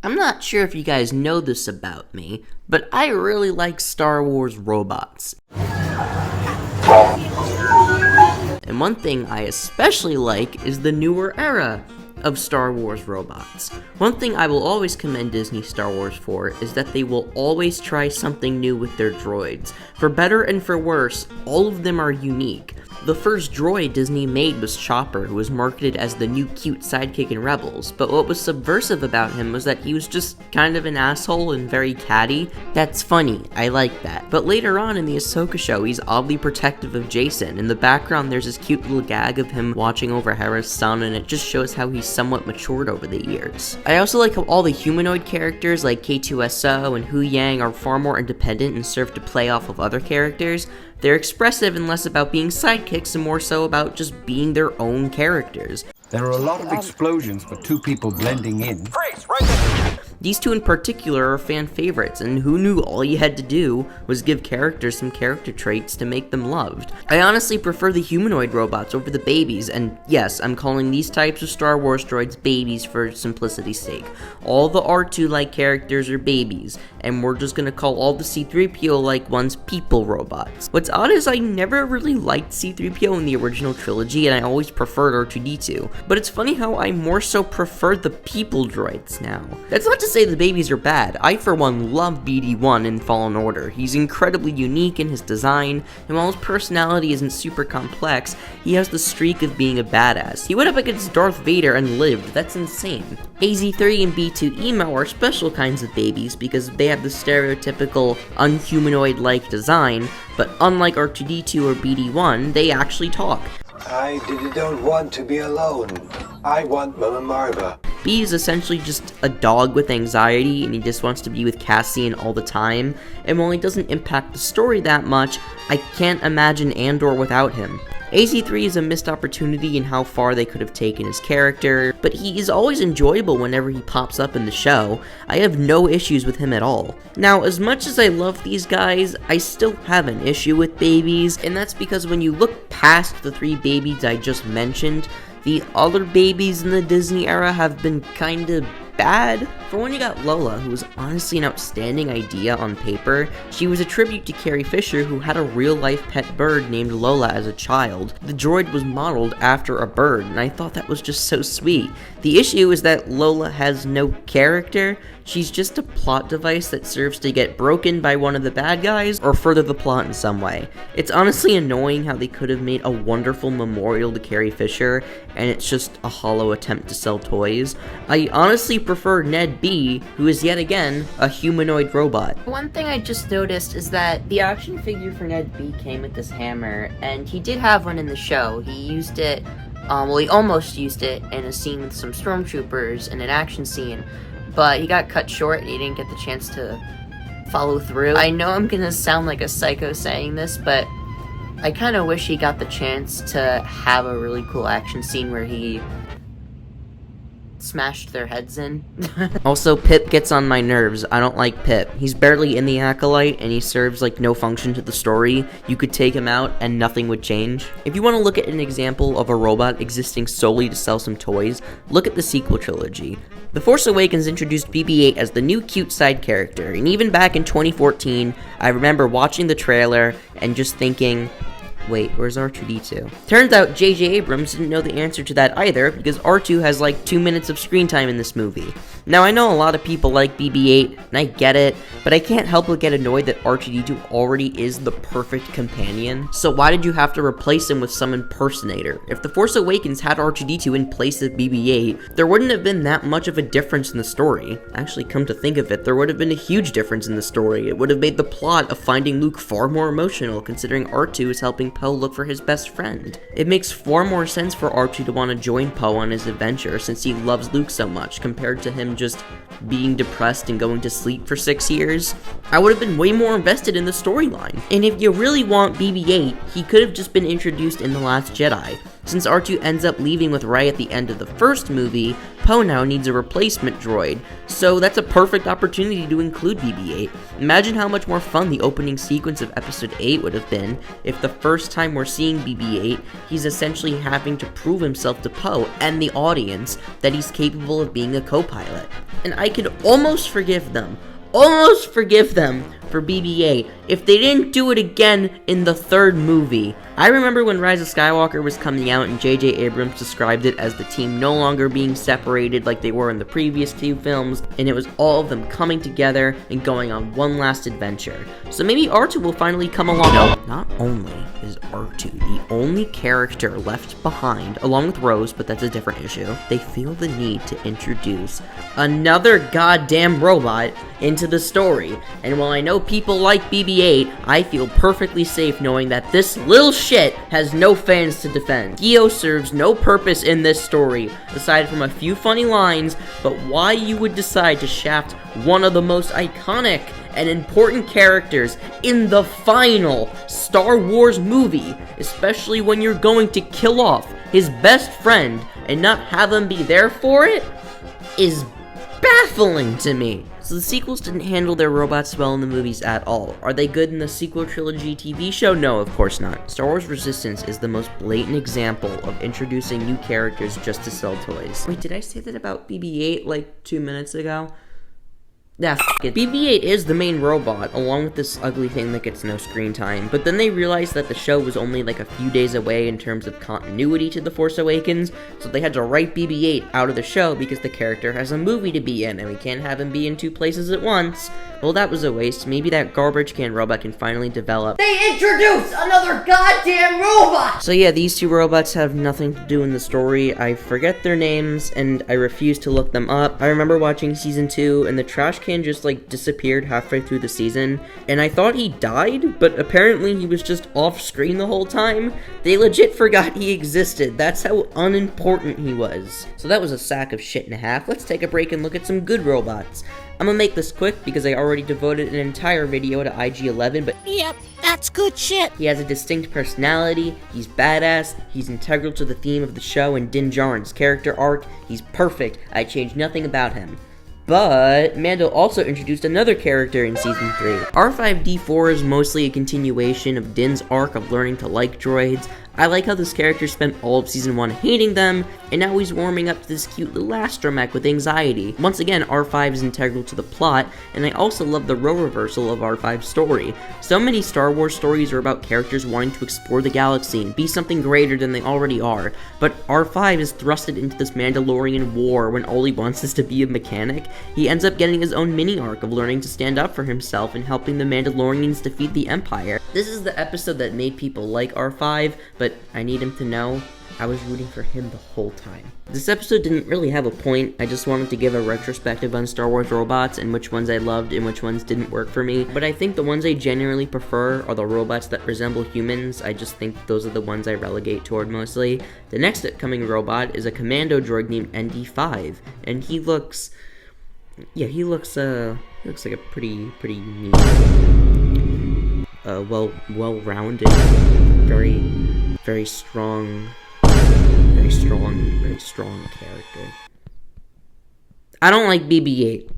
I'm not sure if you guys know this about me, but I really like Star Wars robots. And one thing I especially like is the newer era of Star Wars robots. One thing I will always commend Disney Star Wars for is that they will always try something new with their droids. For better and for worse, all of them are unique. The first droid Disney made was Chopper, who was marketed as the new cute sidekick in Rebels, but what was subversive about him was that he was just kind of an asshole and very catty. That's funny, I like that. But later on in the Ahsoka show, he's oddly protective of Jason. In the background, there's this cute little gag of him watching over Hera's son, and it just shows how he's somewhat matured over the years. I also like how all the humanoid characters like K2SO and Hu Yang are far more independent and serve to play off of other characters. They're expressive and less about being sidekicks and more so about just being their own characters. There are a lot of explosions for two people blending in. Freeze! Right there! These two in particular are fan favorites, and who knew all you had to do was give characters some character traits to make them loved. I honestly prefer the humanoid robots over the babies, and yes, I'm calling these types of Star Wars droids babies for simplicity's sake. All the R2-like characters are babies, and we're just gonna call all the C-3PO-like ones people robots. What's odd is I never really liked C-3PO in the original trilogy, and I always preferred R2-D2, but it's funny how I more so prefer the people droids now. That's not to say the babies are bad. I, for one, love BD-1 in Fallen Order. He's incredibly unique in his design, and while his personality isn't super complex, he has the streak of being a badass. He went up against Darth Vader and lived. That's insane. AZ-3 and B2EMO are special kinds of babies because they have the stereotypical unhumanoid-like design, but unlike R2-D2 or BD-1, they actually talk. I don't want to be alone. I want Mama Marva. B is essentially just a dog with anxiety, and he just wants to be with Cassian all the time, and while he doesn't impact the story that much, I can't imagine Andor without him. AZ-3 is a missed opportunity in how far they could have taken his character, but he is always enjoyable whenever he pops up in the show. I have no issues with him at all. Now, as much as I love these guys, I still have an issue with babies, and that's because when you look past the three babies I just mentioned, the other babies in the Disney era have been kinda bad. For one, you got Lola, who was honestly an outstanding idea on paper. She was a tribute to Carrie Fisher, who had a real-life pet bird named Lola as a child. The droid was modeled after a bird, and I thought that was just so sweet. The issue is that Lola has no character. She's just a plot device that serves to get broken by one of the bad guys or further the plot in some way. It's honestly annoying how they could have made a wonderful memorial to Carrie Fisher, and it's just a hollow attempt to sell toys. I honestly prefer Ned B, who is yet again a humanoid robot. One thing I just noticed is that the action figure for Ned B came with this hammer, and he did have one in the show. He used it, he almost used it in a scene with some stormtroopers in an action scene, but he got cut short and he didn't get the chance to follow through. I know I'm gonna sound like a psycho saying this, but I kinda wish he got the chance to have a really cool action scene where he smashed their heads in. Also, Pip gets on my nerves. I don't like Pip. He's barely in the Acolyte, and he serves like no function to the story. You could take him out, and nothing would change. If you want to look at an example of a robot existing solely to sell some toys, look at the sequel trilogy. The Force Awakens introduced BB-8 as the new cute side character, and even back in 2014, I remember watching the trailer and just thinking, wait, where's R2-D2? Turns out J.J. Abrams didn't know the answer to that either, because R2 has like 2 minutes of screen time in this movie. Now, I know a lot of people like BB-8, and I get it, but I can't help but get annoyed that R2-D2 already is the perfect companion. So why did you have to replace him with some impersonator? If The Force Awakens had R2-D2 in place of BB-8, there wouldn't have been that much of a difference in the story. Actually, come to think of it, there would have been a huge difference in the story. It would have made the plot of finding Luke far more emotional, considering R2 is helping Poe look for his best friend. It makes far more sense for R2 to want to join Poe on his adventure since he loves Luke so much, compared to him just being depressed and going to sleep for 6 years. I would have been way more invested in the storyline. And if you really want BB-8, he could have just been introduced in The Last Jedi. Since R2 ends up leaving with Ray at the end of the first movie, Poe now needs a replacement droid, so that's a perfect opportunity to include BB-8. Imagine how much more fun the opening sequence of Episode 8 would have been if the first time we're seeing BB-8, he's essentially having to prove himself to Poe and the audience that he's capable of being a co-pilot. And I could almost forgive them for BB-8 if they didn't do it again in the third movie. I remember when Rise of Skywalker was coming out and J.J. Abrams described it as the team no longer being separated like they were in the previous two films, and it was all of them coming together and going on one last adventure. So maybe R2 will finally come along. No, not only is R2 the only character left behind, along with Rose, but that's a different issue, they feel the need to introduce another goddamn robot into the story. And while I know people like BB-8, I feel perfectly safe knowing that this little shit has no fans to defend. Gio serves no purpose in this story, aside from a few funny lines, but why you would decide to shaft one of the most iconic and important characters in the final Star Wars movie, especially when you're going to kill off his best friend and not have him be there for it, is baffling to me. So the sequels didn't handle their robots well in the movies at all. Are they good in the sequel trilogy TV show? No, of course not. Star Wars Resistance is the most blatant example of introducing new characters just to sell toys. Wait, did I say that about BB-8 like 2 minutes ago? Yeah, f*** it. BB-8 is the main robot, along with this ugly thing that gets no screen time, but then they realized that the show was only like a few days away in terms of continuity to The Force Awakens, so they had to write BB-8 out of the show because the character has a movie to be in, and we can't have him be in 2 places at once. Well, that was a waste. Maybe that garbage can robot can finally develop. They introduced another goddamn robot! So yeah, these 2 robots have nothing to do in the story. I forget their names, and I refuse to look them up. I remember watching season 2, and the trash can just like disappeared halfway through the season, and I thought he died, but apparently he was just off screen the whole time. They legit forgot he existed. That's how unimportant he was. So that was a sack of shit and a half. Let's take a break and look at some good robots. I'm gonna make this quick because I already devoted an entire video to IG-11, but Yep, that's good shit. he has a distinct personality, he's badass, he's integral to the theme of the show and Din Djarin's character arc, he's perfect, I changed nothing about him. But Mando also introduced another character in Season 3. R5-D4 is mostly a continuation of Din's arc of learning to like droids. I like how this character spent all of Season 1 hating them, and now he's warming up to this cute little astromech with anxiety. Once again, R5 is integral to the plot, and I also love the role reversal of R5's story. So many Star Wars stories are about characters wanting to explore the galaxy and be something greater than they already are, but R5 is thrusted into this Mandalorian war when all he wants is to be a mechanic. He ends up getting his own mini-arc of learning to stand up for himself and helping the Mandalorians defeat the Empire. This is the episode that made people like R5, but I need him to know I was rooting for him the whole time. This episode didn't really have a point, I just wanted to give a retrospective on Star Wars robots and which ones I loved and which ones didn't work for me, but I think the ones I genuinely prefer are the robots that resemble humans. I just think those are the ones I relegate toward mostly. The next upcoming robot is a commando droid named ND5, and he looks like a pretty neat, well-rounded, very strong character. I don't like BB-8.